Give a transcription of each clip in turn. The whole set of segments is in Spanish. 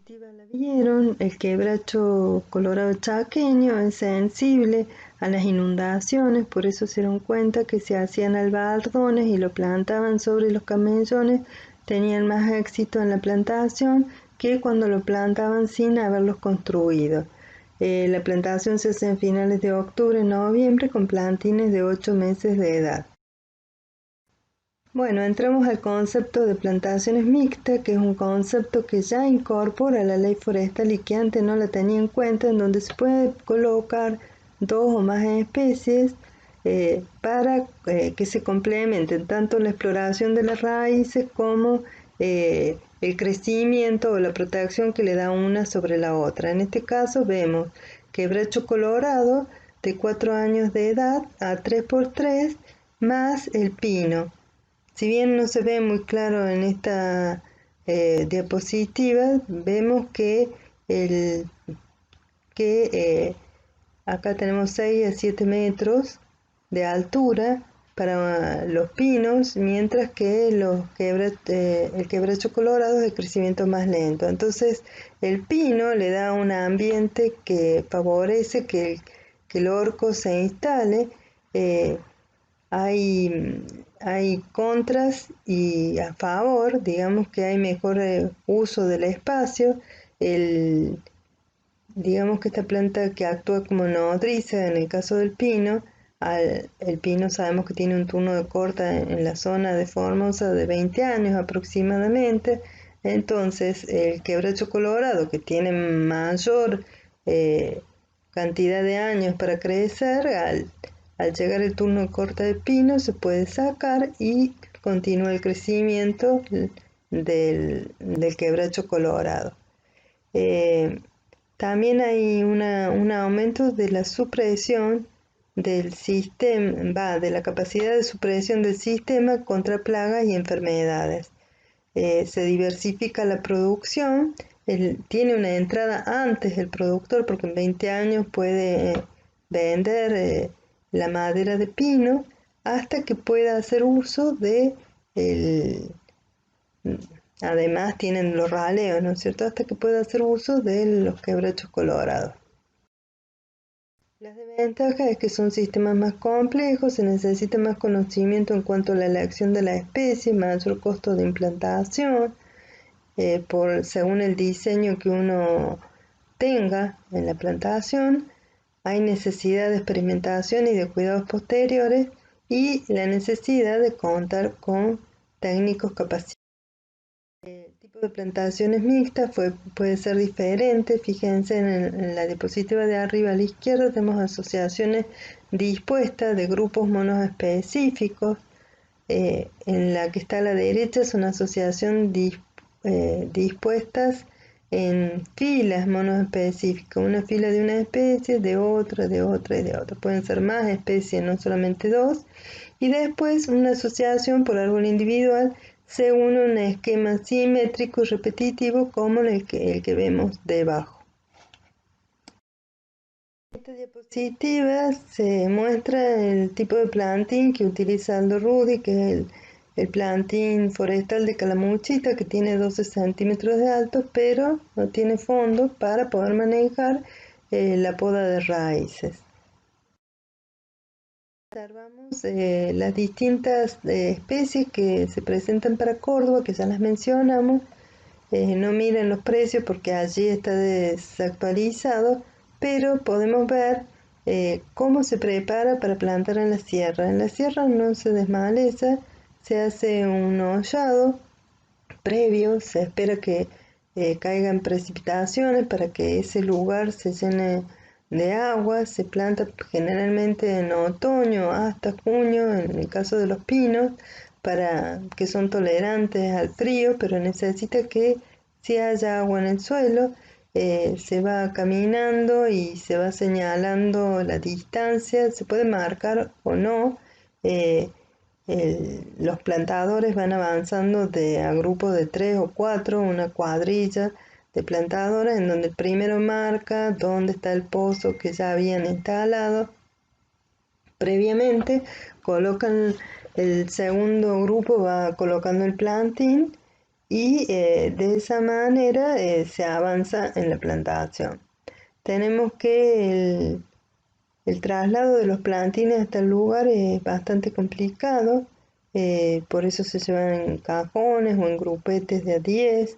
La vieron, el quebracho colorado chaqueño es sensible a las inundaciones, por eso se dieron cuenta que se hacían albardones y lo plantaban sobre los camellones, tenían más éxito en la plantación que cuando lo plantaban sin haberlos construido. La plantación se hace en finales de octubre, noviembre, con plantines de 8 meses de edad. Bueno, entramos al concepto de plantaciones mixtas, que es un concepto que ya incorpora la ley forestal y que antes no la tenía en cuenta, en donde se puede colocar dos o más especies para que se complementen tanto la exploración de las raíces como el crecimiento o la protección que le da una sobre la otra. En este caso vemos quebracho colorado de 4 años de edad a 3x3 más el pino. Si bien no se ve muy claro en esta diapositiva, vemos que, acá tenemos 6 a 7 metros de altura para los pinos, mientras que el quebracho colorado es de crecimiento más lento. Entonces el pino le da un ambiente que favorece que el orco se instale. Hay contras y a favor, digamos que hay mejor uso del espacio. Digamos que esta planta que actúa como nodriza en el caso del pino, el pino sabemos que tiene un turno de corta en la zona de Formosa de 20 años aproximadamente. Entonces el quebracho colorado, que tiene mayor cantidad de años para crecer, al llegar el turno de corta de pino se puede sacar y continúa el crecimiento del quebracho colorado. También hay un aumento de la supresión del sistema, de la capacidad de supresión del sistema contra plagas y enfermedades. Se diversifica la producción, tiene una entrada antes del productor porque en 20 años puede vender la madera de pino hasta que pueda hacer uso de además tienen los raleos, ¿no es cierto? Hasta que pueda hacer uso de los quebrachos colorados. Las desventajas es que son sistemas más complejos, se necesita más conocimiento en cuanto a la elección de la especie, mayor costo de implantación, según el diseño que uno tenga en la plantación, hay necesidad de experimentación y de cuidados posteriores y la necesidad de contar con técnicos capacitados. El tipo de plantaciones mixtas puede ser diferente. Fíjense en la diapositiva de arriba a la izquierda tenemos asociaciones dispuestas de grupos monoespecíficos. En la que está a la derecha son asociaciones dispuestas en filas monoespecíficas, una fila de una especie, de otra y de otra. Pueden ser más especies, no solamente dos. Y después una asociación por árbol individual según un esquema simétrico y repetitivo como el que vemos debajo. En esta diapositiva se muestra el tipo de plantín que utiliza Aldo Rudy, que es el plantín forestal de calamuchita, que tiene 12 centímetros de alto, pero no tiene fondo para poder manejar la poda de raíces. Observamos las distintas especies que se presentan para Córdoba, que ya las mencionamos. No miren los precios porque allí está desactualizado, pero podemos ver cómo se prepara para plantar en la sierra. En la sierra no se desmaleza, se hace un hollado previo, se espera que caigan precipitaciones para que ese lugar se llene de agua. Se planta generalmente en otoño hasta junio, en el caso de los pinos, para que son tolerantes al frío, pero necesita que si haya agua en el suelo. Se va caminando y se va señalando la distancia, se puede marcar o no. Los plantadores van avanzando a grupos de 3 o 4, una cuadrilla de plantadores en donde el primero marca dónde está el pozo que ya habían instalado previamente, colocan el segundo grupo, va colocando el plantín y de esa manera se avanza en la plantación. Tenemos que el traslado de los plantines hasta el lugar es bastante complicado, por eso se llevan en cajones o en grupetes de a 10.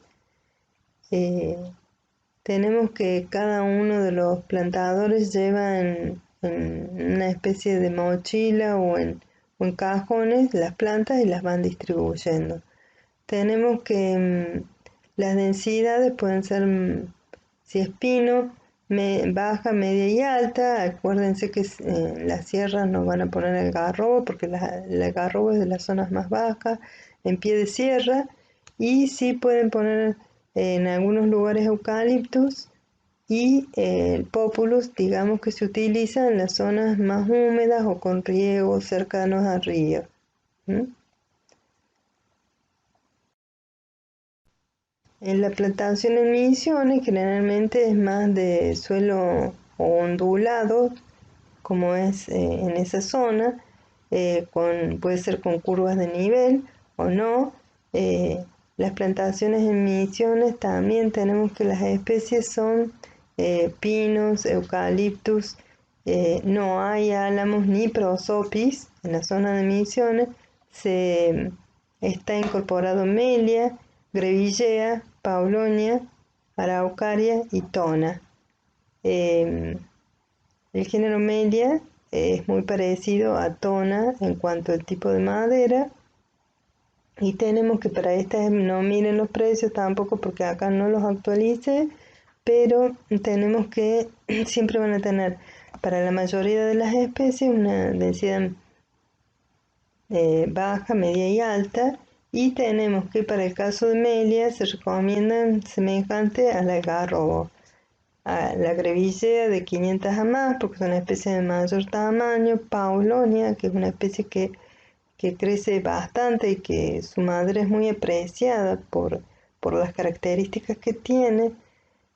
Tenemos que cada uno de los plantadores lleva en una especie de mochila o en cajones las plantas y las van distribuyendo. Tenemos que las densidades pueden ser, si es pino, baja, media y alta. Acuérdense que en las sierras no van a poner algarrobo porque el algarrobo es de las zonas más bajas, en pie de sierra, y sí pueden poner en algunos lugares eucaliptus y el populus, digamos que se utiliza en las zonas más húmedas o con riegos cercanos a ríos. En la plantación en Misiones generalmente es más de suelo ondulado, como es en esa zona, puede ser con curvas de nivel o no. Las plantaciones en Misiones también tenemos que las especies son pinos, eucaliptus, no hay álamos ni prosopis en la zona de Misiones. Está incorporado melia, grevillea, paulonia, araucaria y tona. El género melia es muy parecido a tona en cuanto al tipo de madera, y tenemos que para estas no miren los precios tampoco porque acá no los actualice, pero tenemos que siempre van a tener para la mayoría de las especies una densidad baja, media y alta, y tenemos que para el caso de melia se recomiendan semejante al algarrobo, a la grevillea de 500 a más porque son especies de mayor tamaño, paulonia, que es una especie que crece bastante y que su madera es muy apreciada por las características que tiene.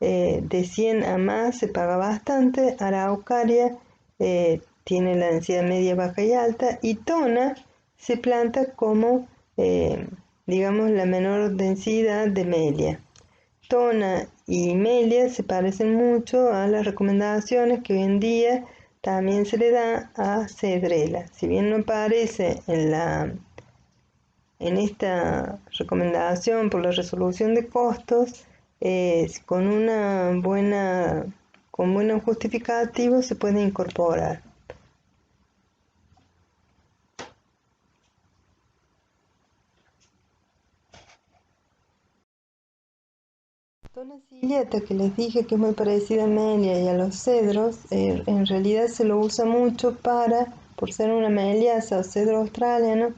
De 100 a más se paga bastante. Araucaria tiene la densidad media, baja y alta, y tona se planta como, digamos, la menor densidad de melia. Tona y melia se parecen mucho a las recomendaciones que hoy en día también se le da a cedrela. Si bien no aparece en esta recomendación por la resolución de costos, con buenos justificativos se puede incorporar. Tona ciliata, que les dije que es muy parecida a melia y a los cedros, en realidad se lo usa mucho por ser una meliasa o cedro australiano,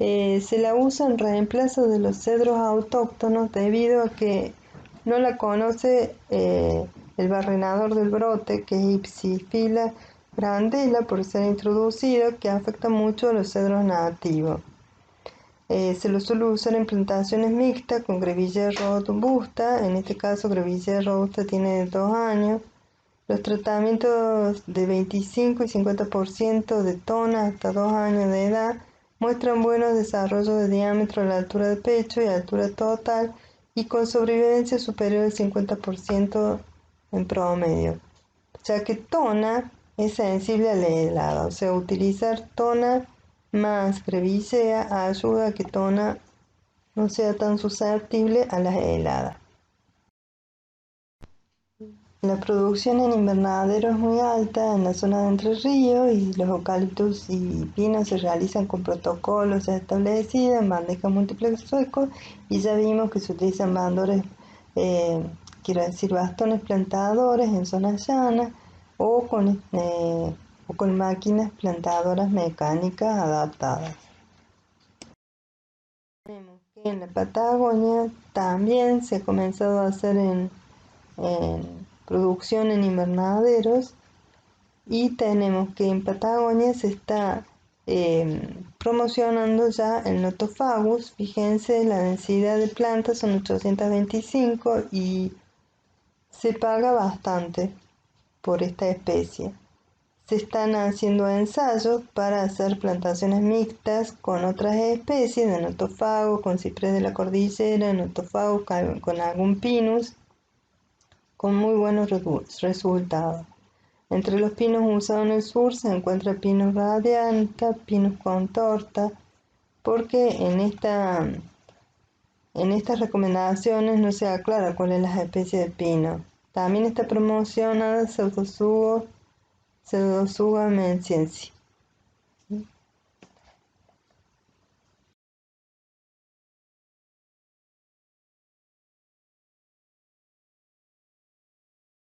se la usa en reemplazo de los cedros autóctonos debido a que no la conoce el barrenador del brote, que es Ipsifila grandela, por ser introducido, que afecta mucho a los cedros nativos. Se lo suele usar en plantaciones mixtas con grevillea robusta. En este caso grevillea robusta tiene 2 años. Los tratamientos de 25 y 50% de tona hasta 2 años de edad muestran buenos desarrollos de diámetro a la altura del pecho y altura total, y con sobrevivencia superior al 50% en promedio, ya que tona es sensible a la helada, o sea, utilizar tona más grevillea ayuda a que tona no sea tan susceptible a las heladas. La producción en invernadero es muy alta en la zona de Entre Ríos, y los eucaliptus y pinos se realizan con protocolos ya establecidos en bandejas múltiples suecos, y ya vimos que se utilizan bastones plantadores en zonas llanas o con máquinas plantadoras mecánicas adaptadas. Tenemos que en la Patagonia también se ha comenzado a hacer en producción en invernaderos, y tenemos que en Patagonia se está promocionando ya el Nothofagus. Fíjense, la densidad de plantas son 825 y se paga bastante por esta especie. se están haciendo ensayos para hacer plantaciones mixtas con otras especies de notofago, con ciprés de la cordillera, notofago con algún pinus, con muy buenos resultados. Entre los pinos usados en el sur se encuentra Pinus radiata, Pinus contorta, porque en estas recomendaciones no se aclara cuál es la especie de pino. También está promocionada Pseudosuga menziensis.